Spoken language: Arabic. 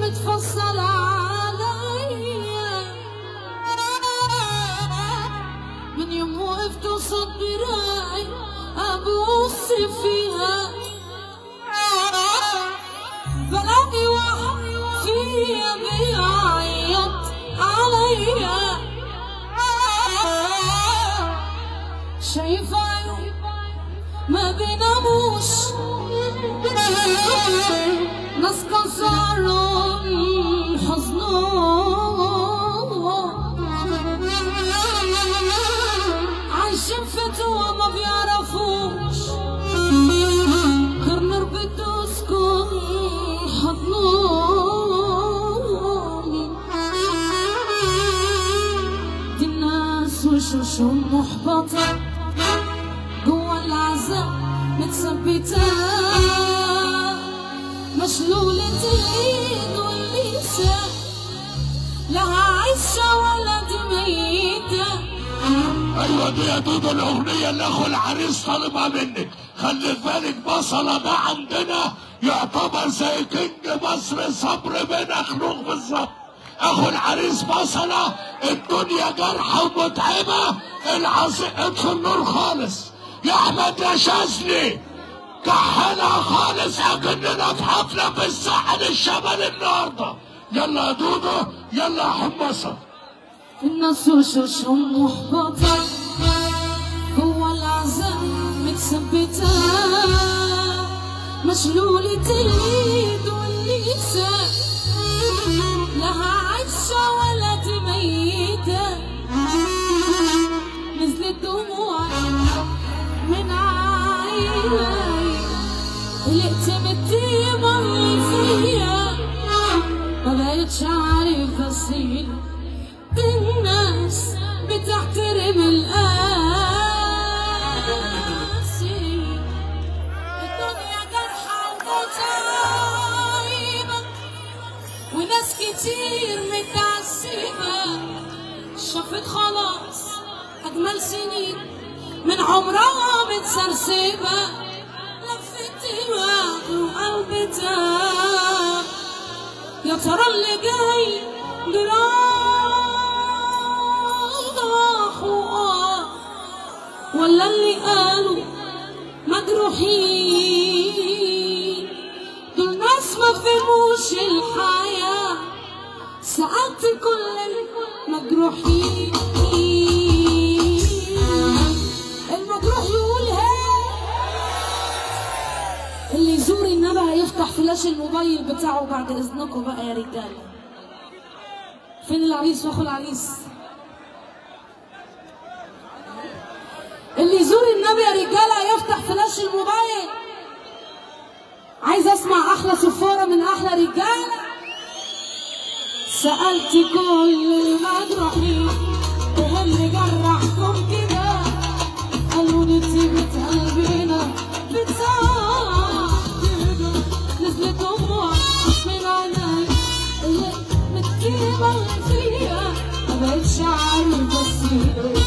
متفصل عليا من يوم وقفت وصد براي ابوس فيها بلاقي واحد فيا بيعيط عليا شايفة عيون ما بيناموش ناس كسرهم حزنهم عايشين فتوى ما بيعرفوش غير نار بتسكن حضنهم دي الناس وشوشهم محبطة جوا العذاب متثبتة مشلولة الإيد واللسان لها عيشة ولا دي ميتة. ايوه دي يا دودو الاغنية اللي اخو العريس طالبها منك. خلي بالك بصلة ده عندنا يعتبر زي كينج مصر صبر بن اخنوخ بالظبط. اخو العريس بصلة الدنيا جرحة ومتعبة العصير اطفي النور خالص يا احمد يا شاذلي كحلها خالص اكننا في حفلة في الساحل الشمالي النهارده. يلا يا دودو يلا يا حمصة. الناس وشوشهم محبطة جوا العذاب متثبتة مشلولة اليد واللسان لها عيشة ولا دي ميتة. نزلت دموع من عيني قلقت من الطيبة اللي فيا ما بقتش عارف أصيل الناس بتحترم القاسي الدنيا جرحة ومتعبة وناس كتير متعذبة شافت خلاص أجمل سنين من عمرها متسرسبة لفت دماغ وقلب تاب يا ترى اللي جاي جراح ولا اللي قالوا مجروحين دول ناس ما فهموش الحياة. سألت كل المجروحين المجروح يقول اللي يزور النبي هيفتح فلاش الموبايل بتاعه بعد اذنكم بقى يا رجاله. فين العريس واخو العريس؟ اللي يزور النبي يا رجاله هيفتح فلاش الموبايل. عايز اسمع احلى صفاره من احلى رجاله. سألت كل المجروحين ايه اللي جرحكم كده قالوا لي طيبة قلبنا بتصاح نزلت دموع من عيني من الطيبة اللي فيها ما بقتش عارف أصير